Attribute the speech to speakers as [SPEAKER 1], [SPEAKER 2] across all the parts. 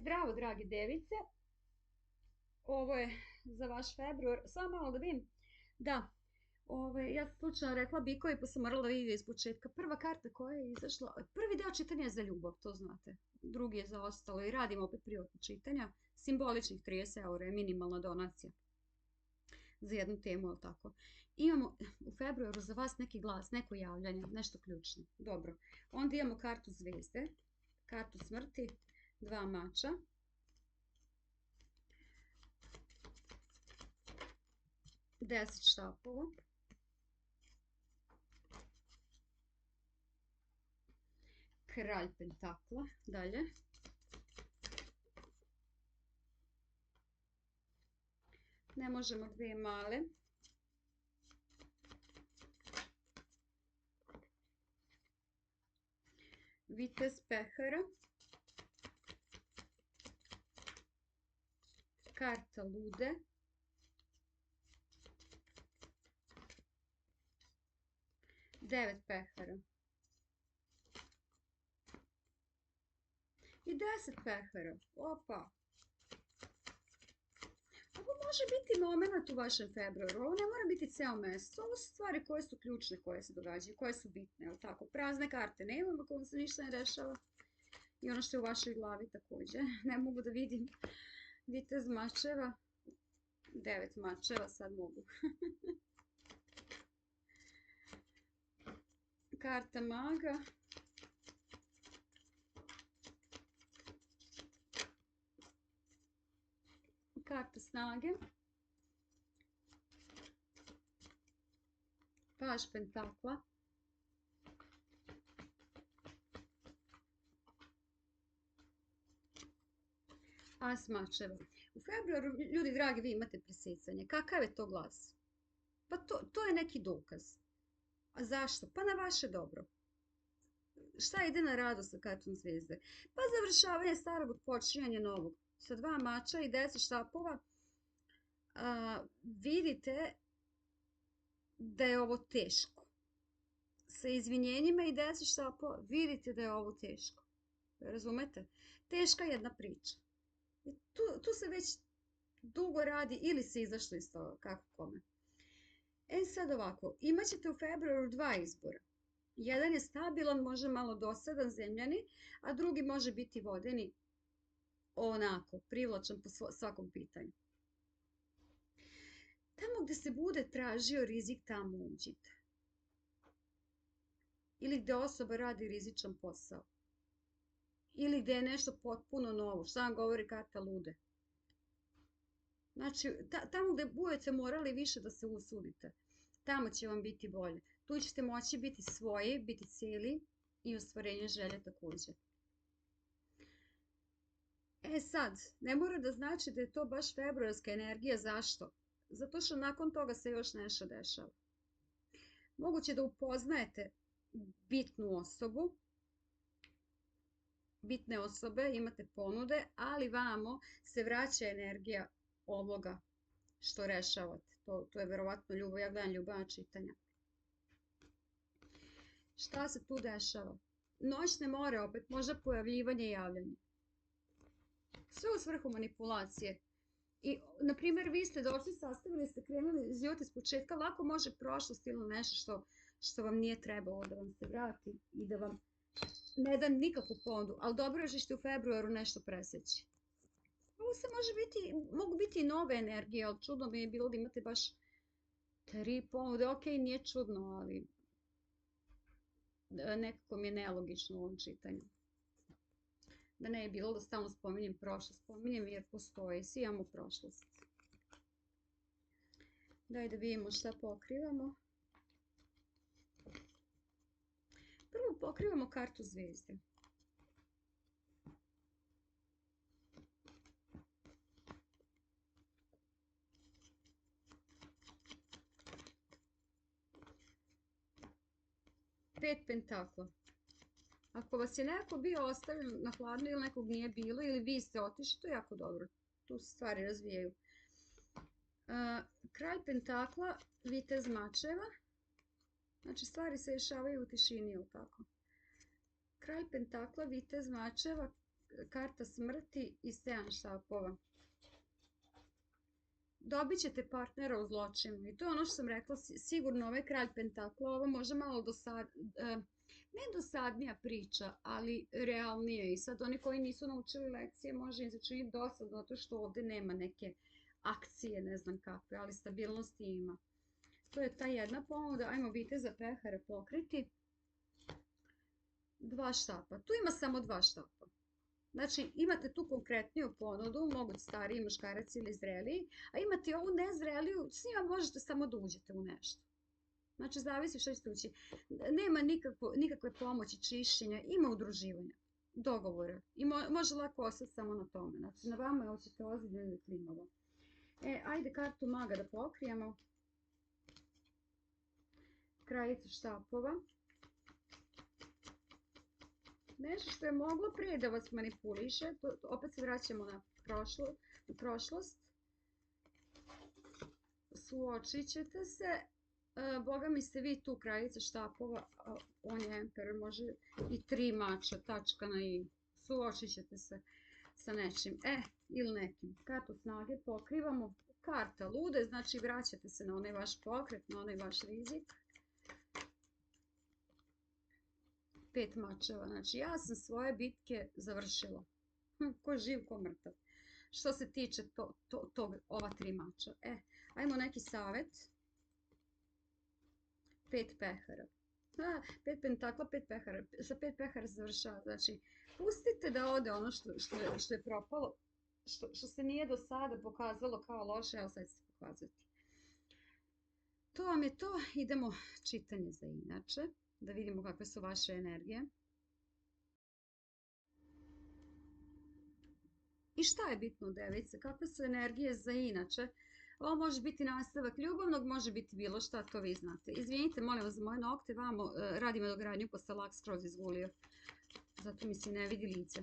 [SPEAKER 1] Zdravo, dragi device. Ovo je za vaš februar. Samo malo da vidim. Da, ja sam slučajno rekla bikovi pa sam morala da vidim iz početka. Prva karta koja je izašla, prvi deo čitanja je za ljubav, to znate. Drugi je za ostalo i radim opet privatno čitanja. Simboličnih 30 eura je minimalna donacija za jednu temu, ali tako. Imamo u februaru za vas neki glas, neko javljanje, nešto ključno. Dobro. Onda imamo kartu zvezde, kartu smrti, dva mača, 10 štapova, kralj pentakla, dalje, ne možemo dve male, vitez pehara, karta lude, devet pehara i 10 pehara. Opa! Ovo može biti moment u vašem februaru, ovo ne mora biti ceo mesec, ovo su stvari koje su ključne, koje se događaju, koje su bitne, ali tako, prazne karte nemamo, ako vam se ništa ne dešava. I ono što je u vašoj glavi takođe, ne mogu da vidim. Vitez mačeva, 9 mačeva, sad mogu. Karta maga, karta snage, paž pentakla, as mačeva. U februaru, ljudi dragi, vi imate presecanje. Kakav je to glas? Pa to je neki dokaz. A zašto? Pa na vaše dobro. Šta ide na radost sa kartom zvezde? Pa završavanje starog, odpočinjanje novog. Sa dva mača i 10 štapova vidite da je ovo teško. Sa izvinjenjima i 10 štapova vidite da je ovo teško. Razumete? Teška jedna priča. I tu se već dugo radi ili se izašlo iz toga, kako kome. Sad ovako, imat ćete u februaru dva izbora. Jedan je stabilan, može malo dosadan, zemljani, a drugi može biti vodeni onako, privlačan po svakom pitanju. Tamo gde se bude tražio rizik, tamo uđite. Ili gde osoba radi rizičan posao. Ili gde je nešto potpuno novo. Šta vam govori karta lude? Znači, tamo gde budete morali više da se usudite, tamo će vam biti bolje. Tu ćete moći biti svoji, biti cijeli i ostvarenje želje takođe. Sad, ne mora da znači da je to baš februarska energija. Zašto? Zato što nakon toga se još nešto dešava. Moguće da upoznajete bitnu osobu, bitne osobe, imate ponude, ali vamo se vraća energija ovoga što rešavate. To je verovatno ljubav, ja gledam ljubavna čitanja. Šta se tu dešava? Noćne more opet, možda pojavljivanje i javljanje. Sve u svrhu manipulacije. I, na primjer, vi ste došli, sastavili ste, krenuli život iz početka, lako može prošlost ili nešto što vam nije trebalo da vam se vrati i da vam ne da nikakvu ponudu, ali dobro je što ćete u februaru nešto preseći. Ovo se mogu biti i nove energije, ali čudno mi je bilo da imate baš 3 ponude. Ok, nije čudno, ali nekako mi je nelogično u ovom čitanju. Da ne je bilo da stalno spominjem prošlost, spominjem jer postoji, svi imamo prošlost. Daj da vidimo šta pokrivamo. Prvo pokrivamo kartu zvezde. Pet pentakla. Ako vas je neko bio ostavljen na hladno ili nekog nije bilo ili vi ste otišli, to je jako dobro. Tu se stvari razvijaju. Kralj pentakla, vitez mačeva. Znači stvari se rešavaju u tišini, ili tako? Kralj pentakla, vitez mačeva, karta smrti i 7 štapova. Dobit ćete partnera u zločinu i to je ono što sam rekla, sigurno ovaj kralj pentakla, ovo može malo ne dosadnija priča, ali realnije i sad oni koji nisu naučili lekcije može im se činiti dosadno zato što ovdje nema neke akcije, ne znam kakve, ali stabilnosti ima. To je ta jedna ponuda, ajmo viteza pehara pokriti. 2 štapa, tu ima samo 2 štapa. Znači, imate tu konkretniju ponudu, mogu stariji muškarac ili zreliji, a imate ovu nezreliju, s njima možete samo da uđete u nešto. Znači, zavisi što ćete ući. Nema nikakve pomoći, čišćenja, ima udruživanja, dogovora. I može lako ostati samo na tome. Znači, na vama je hoćete ozbiljno ili klimovo. Ajde kartu maga da pokrijemo. Kraljica štapova. Nešto što je moglo prije da vas manipuliše, opet se vraćamo na prošlost. Suočit ćete se, boga mi ste vi tu kraljica štapova, on je emperor, može i 3 mača, tačka na i. Suočit ćete se sa nečim, ili nekim. Kartu snage pokrivamo, karta lude, znači vraćate se na onaj vaš pokret, na onaj vaš rizik. 5 mačeva, znači ja sam svoje bitke završila. Ko živ, ko mrtav. Što se tiče ova 3 mača. Ajmo neki savjet. 5 pehara. 5 pentakla, 5 pehara. Sa 5 pehara se završava. Znači, pustite da ode ono što je propalo, što se nije do sada pokazalo kao loše, evo sad će se pokazati. To vam je to. Idemo čitanje za inače. Da vidimo kakve su vaše energije. I šta je bitno u device? Kakve su energije za inače? Ovo može biti nastavak ljubavnog, može biti bilo šta, to vi znate. Izvinite, molim vas za moje nokte, vamo radimo dogradnju pa se lak skroz izgulio. Zato mi se ne vidi lice.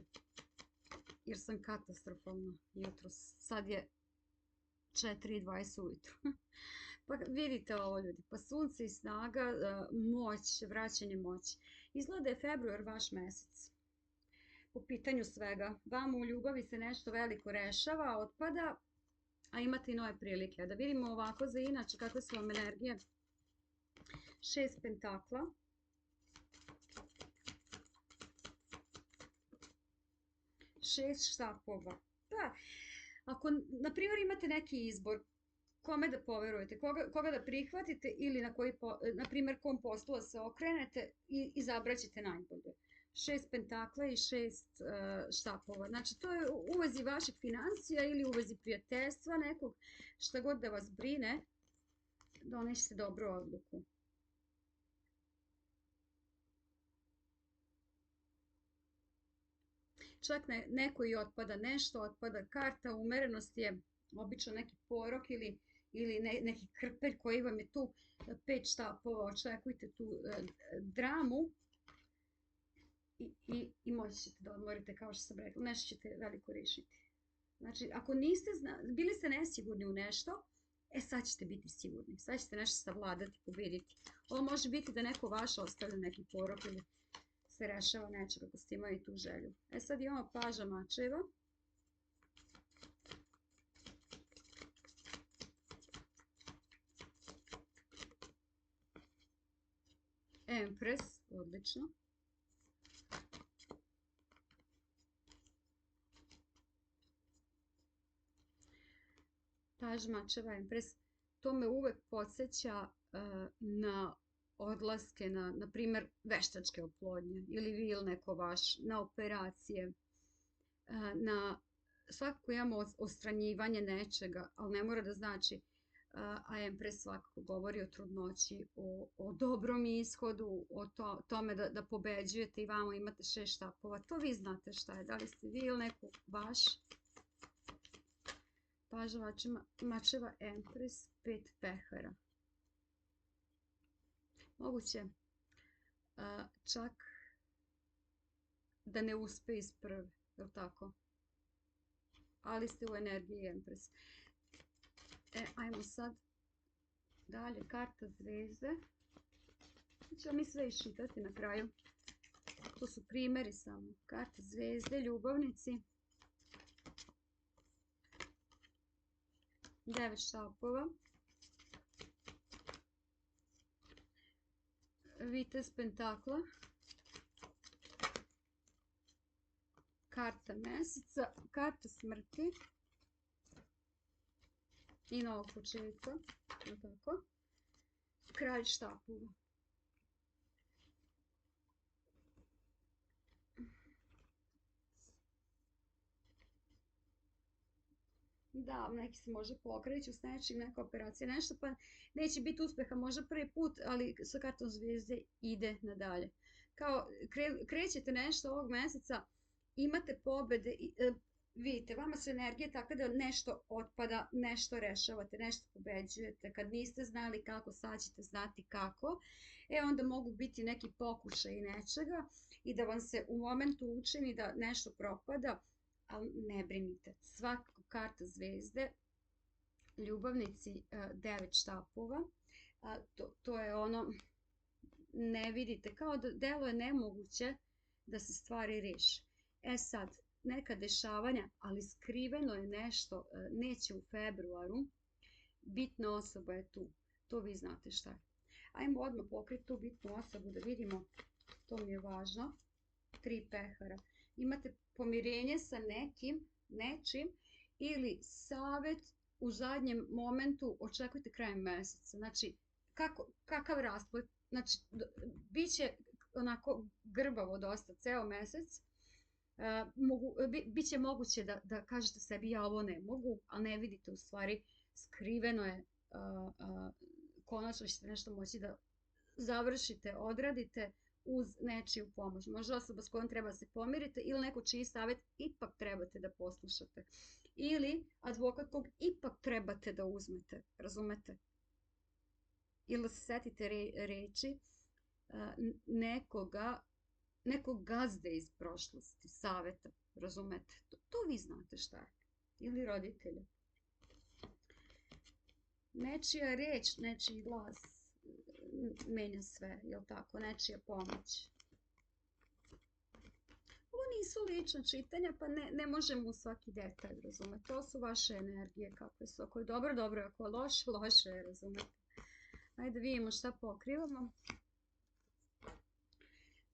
[SPEAKER 1] Jer sam katastrofalna jutros. Sad je 4:20 ujutru. Pa vidite ovo ljudi, pa sunce i snaga, moć, vraćanje moći. Izgleda je februar vaš mesec. Po pitanju svega, vama u ljubavi se nešto veliko rešava, otpada, a imate i nove prilike. Da vidimo ovako za inače kakve su vam energije. 6 pentakla. 6 štapova. Da, ako, na primjer, imate neki izbor, kome da poverujete, koga da prihvatite ili na primjer kom poslu se okrenete i izabrat ćete najbolje. 6 pentakla i 6 štapova. Znači to je u vezi vaših financija ili u vezi prijateljstva nekog, šta god da vas brine, donesite dobru odluku. Čak neko i otpada nešto, otpada karta, umerenost je obično neki porok ili neki krpelj koji vam je tu 5 štapova, očekujte tu dramu i moći ćete da odmorite, kao što sam rekla, nešto ćete veliko rešiti. Znači, ako niste bili ste nesigurni u nešto, sad ćete biti sigurni, sad ćete nešto savladati, pobediti. Ovo može biti da neko vaš ostavlja neki porok ili se rešava nečega ako ste imali tu želju. Sad imamo paža mačeva. Empress, odlično. Paž mačeva, Empress. To me uvek podsjeća na odlaske, na primjer veštačke oplodnje ili vil neko vaš, na operacije, na svakako imamo ostranjivanje nečega, ali ne mora da znači, a Empress svakako govori o trudnoći, o dobrom ishodu, o tome da pobeđujete i vamo imate 6 štapova. To vi znate šta je, da li ste vi ili neko vaš. Paža mačeva, Empress, 5 pehara. Moguće čak da ne uspe iz prve, je li tako? Ali ste u energiji Empress. Ajmo sad dalje, karta zvezde. Ćemo mi sve iščitati na kraju. To su primjeri samo. Karta zvezde, ljubavnici. 9 štapova. Vitez pentakla. Karta meseca. Karta smrti. I novog početka. Tako. Kralj štapova. Da, neki se može pokreću s nečim, neka operacija, nešto, pa neće biti uspeha možda prvi put, ali sa kartom zvijezde ide nadalje. Kao krećete nešto ovog mjeseca, imate pobede, vidite, vama su energije tako da nešto otpada, nešto rešavate, nešto pobeđujete. Kad niste znali kako, sad ćete znati kako. Onda mogu biti neki pokušaj nečega i da vam se u momentu učini da nešto propada, ali ne brinite. Svaka karta zvezde, ljubavnici, 9 štapova, to je ono, ne vidite, kao da deluje nemoguće da se stvari reše. Sad, neka dešavanja, ali skriveno je nešto, neće u februaru, bitna osoba je tu, to vi znate šta je. Ajmo odmah pokriti tu bitnu osobu da vidimo, to mi je važno. 3 pehara. Imate pomirenje sa nečim ili savjet u zadnjem momentu, očekujte krajem mjeseca. Znači, kakav rasplet, znači, bit će onako grbavo dosta, ceo mjesec. Biće moguće da kažete sebi ja ovo ne mogu, ali ne vidite u stvari, skriveno je, konačno ćete nešto moći da završite, odradite uz nečiju pomoć. Možda osoba s kojom treba se pomirite ili neko čiji savjet ipak trebate da poslušate. Ili advokat kog ipak trebate da uzmete, razumete? Ili da se setite reči nekog gazde iz prošlosti, savjeta, razumete? To vi znate šta je. Ili roditelja. Nečija reč, nečiji glas menja sve, jel tako? Nečija pomoć. Ovo nisu lična čitanja, pa ne možemo u svaki detalj, razumete? To su vaše energije, kakve su. Ako je dobro, dobro, ako je loše, loše je, razumete? Ajde vidimo šta pokrivamo.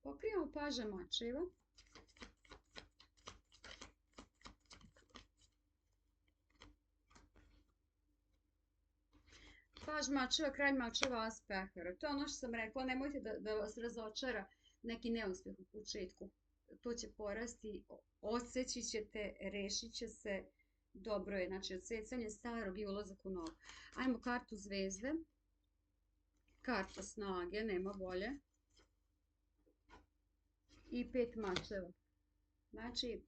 [SPEAKER 1] Pokrivamo paža mačeva. Paž mačeva, kralj mačeva, as pehara. To je ono što sam rekla, nemojte da vas razočara neki neuspjeh u početku. To će porasti, osjeći ćete, rešit će se, dobro je, znači odsecanje starog i ulazak u novo. Ajmo kartu zvezde, karta snage, nema bolje, i 5 mačeva. Znači,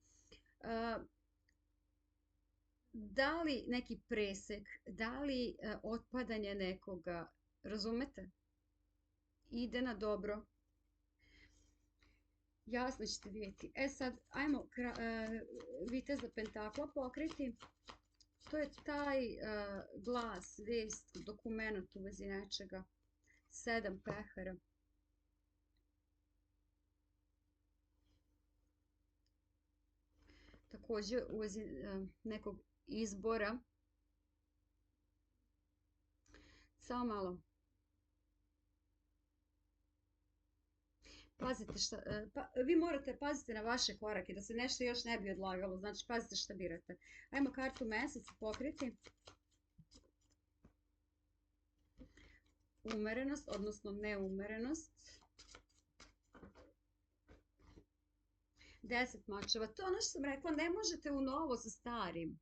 [SPEAKER 1] da li neki presek, da li otpadanje nekoga, razumete? Ide na dobro. Jasno ćete vidjeti. Sad, ajmo viteza pentakla pokriti. To je taj glas, vest, dokument u vezi nečega. 7 pehara. Također u vezi nekog izbora. Samo malo. Pazite šta, vi morate paziti na vaše korake, da se nešto još ne bi odlagalo, znači pazite šta birate. Ajmo kartu mesec pokriti. Umerenost, odnosno neumerenost. 10 mačeva, to je ono što sam rekla, ne možete u novo sa starim.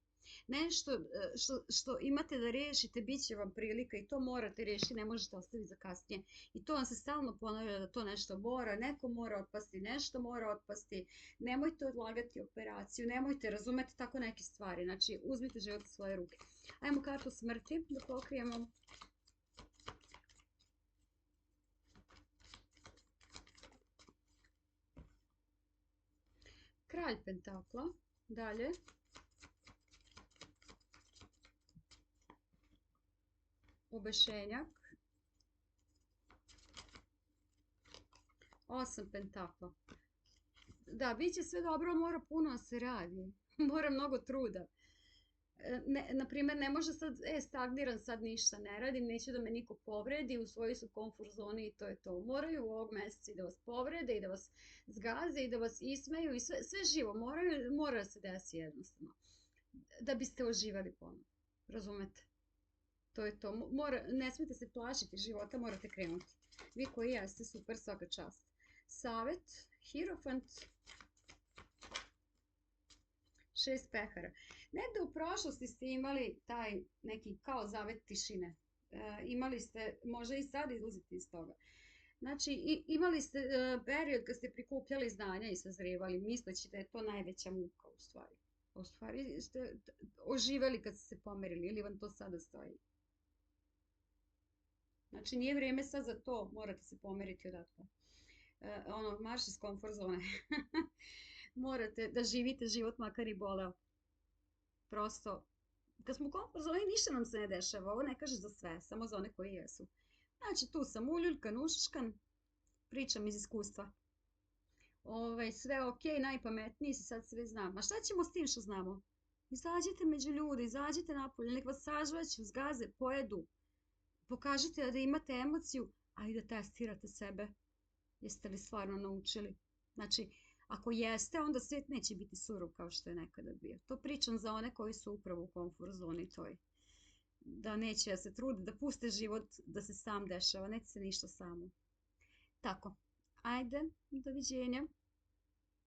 [SPEAKER 1] Nešto što imate da riješite, bit će vam prilika i to morate riješiti, ne možete ostaviti za kasnije. I to vam se stalno ponavlja da to nešto mora, neko mora otpasti, nešto mora otpasti. Nemojte odlagati operaciju, nemojte, razumete tako neke stvari. Znači, uzmite život u svoje ruke. Ajmo kartu smrti da pokrijemo. Kralj pentakla, dalje. Obešenjak. 8 pentakla. Da, bit će sve dobro, ali mora puno da se radi. Mora mnogo truda. Na primjer, ne može sad, stagniram, sad ništa ne radim, neću da me niko povredi, u svojoj su komfort zoni i to je to. Moraju ovog meseca i da vas povrede i da vas zgaze i da vas ismeju i sve živo, mora da se desi jednostavno. Da biste oživali ponovno. Razumete? To je to. Ne smijete se plašiti života, morate krenuti. Vi koji jeste, super, svaka čast. Savet, Hierofant, 6 pehara. Negde u prošlosti ste imali taj neki kao zavet tišine. Imali ste, možda i sad izlazite iz toga. Znači, imali ste period kad ste prikupljali znanja i sazrevali, misleći da je to najveća muka u stvari. U stvari ste oživeli kad ste se pomerili, ili vam to sada stoji? Znači, nije vrijeme sad za to, morate se pomeriti odatle. Marš iz komfort zone. Morate da živite život makar i boleo. Prosto, kad smo u komfort zoni ništa nam se ne dešava, ovo ne kaže za sve, samo za one koji jesu. Znači, tu sam uljuljkan, ušuškan, pričam iz iskustva. Sve ok, najpametniji si, sad sve znam. A šta ćemo s tim što znamo? Izađite među ljude, izađite napolje, nek vas sažvaću, zgaze, pojedu. Pokažite da imate emociju, a i da testirate sebe. Jeste li stvarno naučili? Znači, ako jeste, onda svijet neće biti surov kao što je nekada bio. To pričam za one koji su upravo u komfort zoni toj. Da neće da se trude, da puste život, da se sam dešava, neće se ništa samo. Tako, ajde, doviđenja.